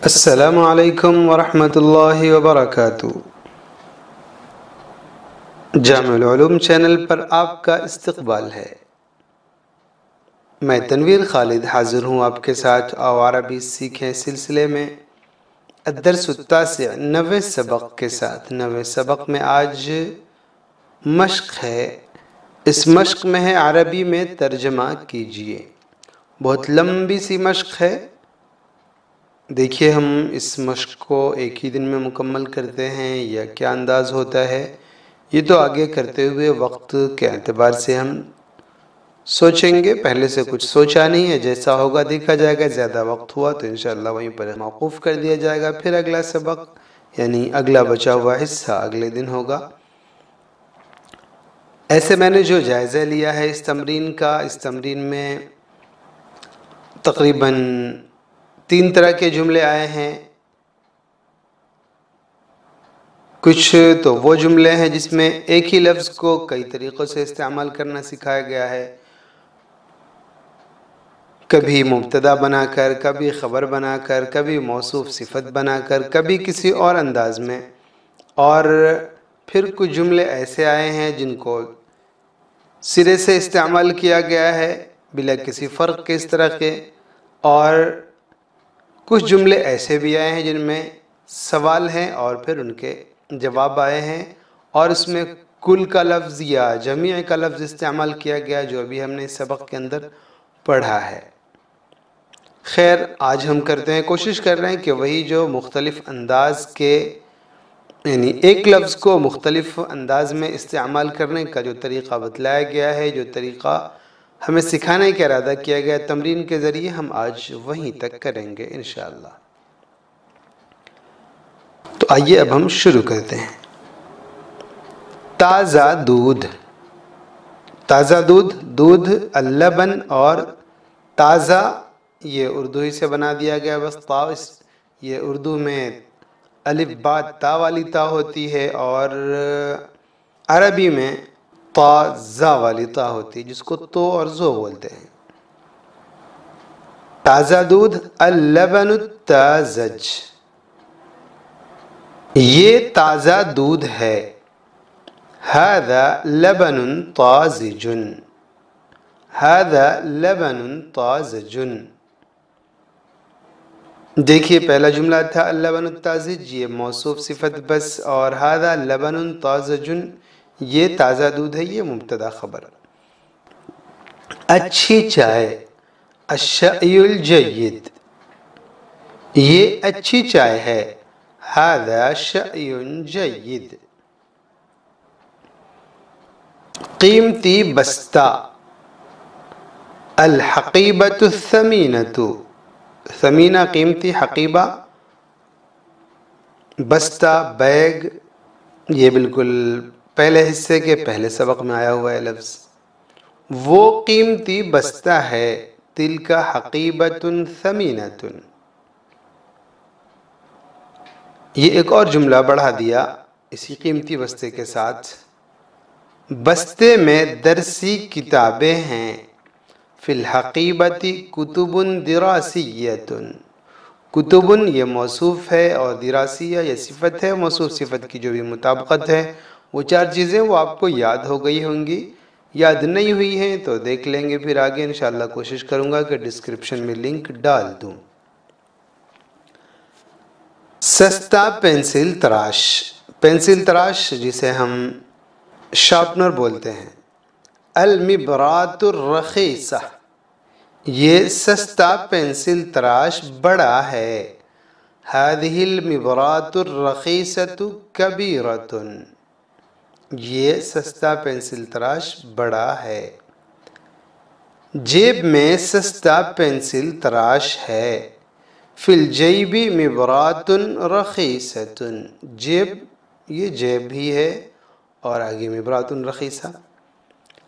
السلام علیکم ورحمۃ اللہ وبرکاتہ۔ جامع العلوم چینل پر آپ کا استقبال ہے۔ میں تنویر خالد حاضر ہوں آپ کے ساتھ عربی سیکھیں سلسلے میں الدرس التاسع 90 سبق کے ساتھ۔ 90 سبق میں آج مشق ہے۔ اس مشق میں ہے عربی میں ترجمہ کیجئے۔ بہت لمبی سی مشق ہے۔ دیکھیے ہم اس مشق کو ایک ہی دن میں مکمل کرتے ہیں یا کیا انداز ہوتا ہے، یہ تو آگے کرتے ہوئے وقت کے اعتبار سے ہم سوچیں گے۔ پہلے سے کچھ سوچا نہیں ہے، جیسا ہوگا دیکھا جائے گا۔ زیادہ وقت ہوا تو انشاءاللہ وہیں پر موقوف کر دیا جائے گا، پھر اگلا سبق یعنی اگلا بچا ہوا حصہ اگلے دن ہوگا۔ ایسے میں نے جو جائزہ لیا ہے اس تمرین کا، اس تمرین میں تقریباً 3 طرح کے جملے آئے ہیں۔ کچھ تو وہ جملے ہیں جس میں ایک ہی لفظ کو کئی طریقوں سے استعمال کرنا سکھایا گیا ہے، کبھی مبتدا بنا کر، کبھی خبر بنا کر، کبھی موصوف صفت بنا کر، کبھی کسی اور انداز میں، اور پھر کچھ جملے ایسے آئے ہیں جن کو سرے سے استعمال کیا گیا ہے بلا کسی فرق کے اس طرح کے، اور کچھ جملے ایسے بھی آئے ہیں جن میں سوال ہیں اور پھر ان کے جواب آئے ہیں، اور اس میں کل کا لفظ یا جمیع کا لفظ استعمال کیا گیا جو ابھی ہم نے اس سبق کے اندر پڑھا ہے۔ خیر، آج ہم کرتے ہیں، کوشش کر رہے ہیں کہ وہی جو مختلف انداز کے یعنی ایک لفظ کو مختلف انداز میں استعمال کرنے کا جو طریقہ بتلایا گیا ہے، جو طریقہ ہمیں سکھانے کا ارادہ کیا گیا تمرین کے ذریعے، ہم آج وہیں تک کریں گے انشاءاللہ۔ تو آئیے اب ہم شروع کرتے ہیں۔ تازہ دودھ۔ تازہ دودھ، دودھ اللبن اور تازہ یہ اردو ہی سے بنا دیا گیا، بس تا یہ اردو میں الف با تا والی تا ہوتی ہے اور عربی میں تا زا والی تا ہوتی ہے، جس کو تو اور زو بولتے ہیں۔ تازہ دودھ اللبن التازج، یہ تازہ دودھ ہے۔ هذا لبن طازج، هذا لبن طازج۔ دیکھیے پہلا جملہ تھا اللبن الطازج، یہ موصوف صفت بس، اور هذا لبن طازج یہ تازہ دودھ ہے، یہ مبتدا خبر۔ اچھی چائے، الشأی الجید، یہ اچھی چائے ہے۔ هذا شأی جید۔ قیمتی بستہ، الحقیبۃ الثمینۃ، ثمینہ قیمتی، حقیبہ بستہ بیگ، یہ بالکل پہلے حصے کے پہلے سبق میں آیا ہوا ہے لفظ۔ وہ قیمتی بستہ ہے، تلک حقیبۃ ثمینۃ۔ یہ ایک اور جملہ بڑھا دیا اسی قیمتی بستے کے ساتھ۔ بستے میں درسی کتابیں ہیں، فی الحقیبۃ کتب دراسیۃ۔ کتبن یہ موصوف ہے اور دراسیہ یہ صفت ہے، موصوف صفت کی جو بھی مطابقت ہے، وہ 4 چیزیں وہ آپ کو یاد ہو گئی ہوں گی۔ یاد نہیں ہوئی ہیں تو دیکھ لیں گے پھر آگے انشاءاللہ، کوشش کروں گا کہ ڈسکرپشن میں لنک ڈال دوں۔ سستا پینسل تراش، پینسل تراش جسے ہم شارپنر بولتے ہیں۔ المبرات الرخیصہ، یہ سستا پینسل تراش بڑا ہے۔ هذه المبرات الرخیصۃ کبیرۃ، یہ سستا پینسل تراش بڑا ہے۔ جیب میں سستا پینسل تراش ہے، فی الجیب مبرات رخیصۃ، جیب یہ جیب بھی ہے اور آگے مبرات رخیصہ۔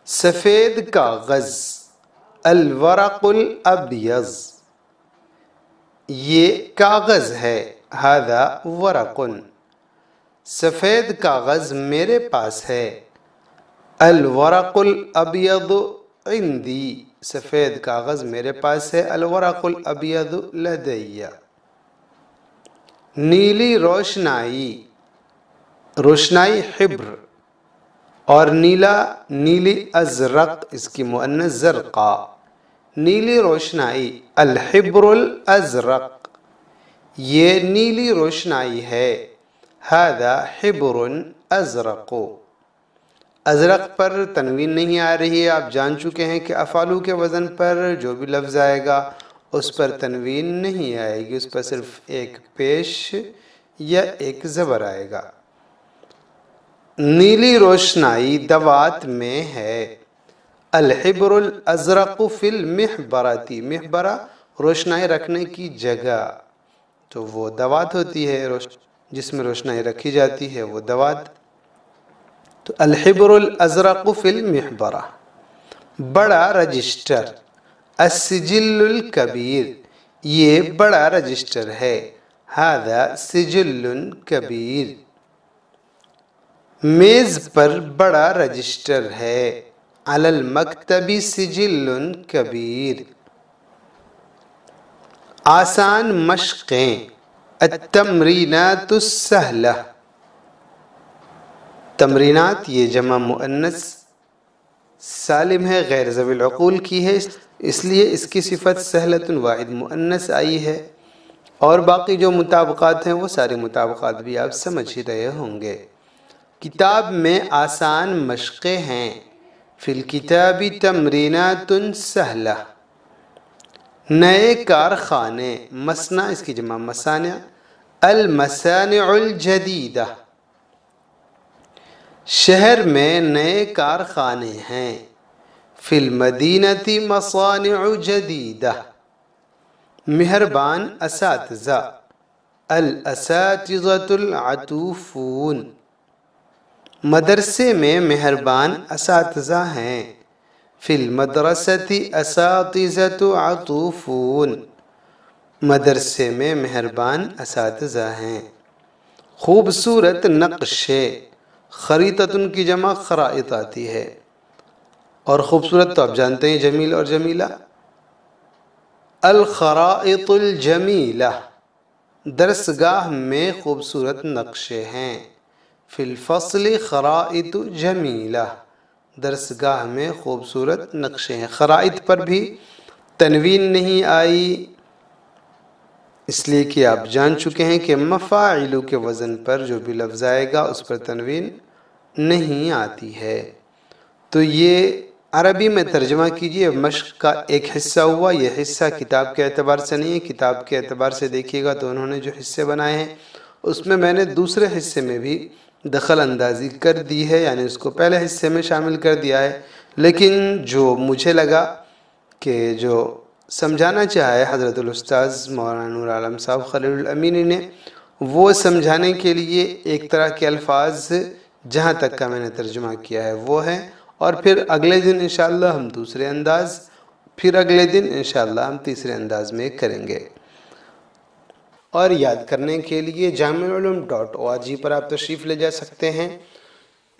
سفید کاغذ، الورق الابیض، یہ کاغذ ہے۔ هذا ورق، سفید کاغذ میرے پاس ہے۔ الورق الابیض عندی، سفید کاغذ میرے پاس ہے۔ الورق الابیض لدی، نیلی روشنائی، روشنائی حبر، اور نیلا نیلی ازرق، اس کی مؤنث زرقا، نیلی روشنائی الحبر الازرق، یہ نیلی روشنائی ہے، هذا حبر ازرق، ازرق پر تنوین نہیں آ رہی ہے۔ آپ جان چکے ہیں کہ افعالو کے وزن پر جو بھی لفظ آئے گا اس پر تنوین نہیں آئے گی، اس پر صرف ایک پیش یا ایک زبر آئے گا۔ نیلی روشنائی دوات میں ہے، الحبر الازرق فی المحبرتی، محبرہ روشنائی رکھنے کی جگہ، تو وہ دوات ہوتی ہے جس میں روشنائی رکھی جاتی ہے، وہ دوات۔ تو الحبر الازرق فی المحبرہ، بڑا رجسٹر، السجل الکبیر، یہ بڑا رجسٹر ہے، هذا سجل کبیر، میز پر بڑا رجسٹر ہے، علی المکتب سجل کبیر۔ آسان مشقیں، التمرینات السہلہ، تمرینات یہ جمع مؤنث سالم ہے، غیر ذوی العقول کی ہے، اس لیے اس کی صفت سہلۃ واحد مؤنث آئی ہے، اور باقی جو مطابقات ہیں وہ سارے مطابقات بھی آپ سمجھ ہی رہے ہوں گے۔ کتاب میں آسان مشقیں ہیں، فی الکتاب تمرینات سہلہ۔ نئے کارخانے، مصنع اس کی جمع مصانع، المصانع الجدیدہ، شہر میں نئے کارخانے ہیں، فی المدینۃ مصانع جدیدہ۔ مہربان اساتذہ، الاساتذۃ العطوفون، مدرسے میں مہربان اساتذہ ہیں، فی المدرسۃ اساتذۃ عطوفون، مدرسے میں مہربان اساتذہ ہیں۔ خوبصورت نقشے، خریطۃ کی جمع خرائط آتی ہے، اور خوبصورت تو آپ جانتے ہیں جمیل اور جمیلہ۔ الخرائط الجمیلہ، درسگاہ میں خوبصورت نقشے ہیں، فی الفصل خرائط جمیلہ، درسگاہ میں خوبصورت نقشے ہیں۔ خرائط پر بھی تنوین نہیں آئی، اس لیے کہ آپ جان چکے ہیں کہ مفاعل کے وزن پر جو بھی لفظ آئے گا اس پر تنوین نہیں آتی ہے۔ تو یہ عربی میں ترجمہ کیجئے، مشق کا ایک حصہ ہوا، یہ حصہ کتاب کے اعتبار سے نہیں ہے، کتاب کے اعتبار سے دیکھیے گا تو انہوں نے جو حصے بنائے ہیں اس میں نے دوسرے حصے میں بھی دخل اندازی کر دی ہے، یعنی اس کو پہلے حصے میں شامل کر دیا ہے، لیکن جو مجھے لگا کہ جو سمجھانا چاہے حضرت الاستاذ مولانا نور عالم صاحب خلیل الامینی نے، وہ سمجھانے کے لیے ایک طرح کے الفاظ جہاں تک کا میں نے ترجمہ کیا ہے وہ ہے، اور پھر اگلے دن انشاءاللہ ہم دوسرے انداز، پھر اگلے دن انشاءاللہ ہم تیسرے انداز میں کریں گے۔ اور یاد کرنے کے لیے جامعالعلوم.org پر آپ تشریف لے جا سکتے ہیں،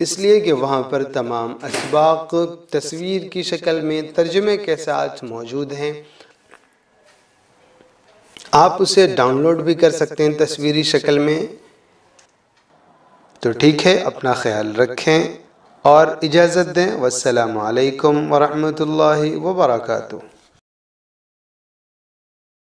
اس لیے کہ وہاں پر تمام اسباق تصویر کی شکل میں ترجمے کے ساتھ موجود ہیں، آپ اسے ڈاؤن لوڈ بھی کر سکتے ہیں تصویری شکل میں۔ تو ٹھیک ہے، اپنا خیال رکھیں اور اجازت دیں، والسلام علیکم ورحمۃ اللہ وبرکاتہ۔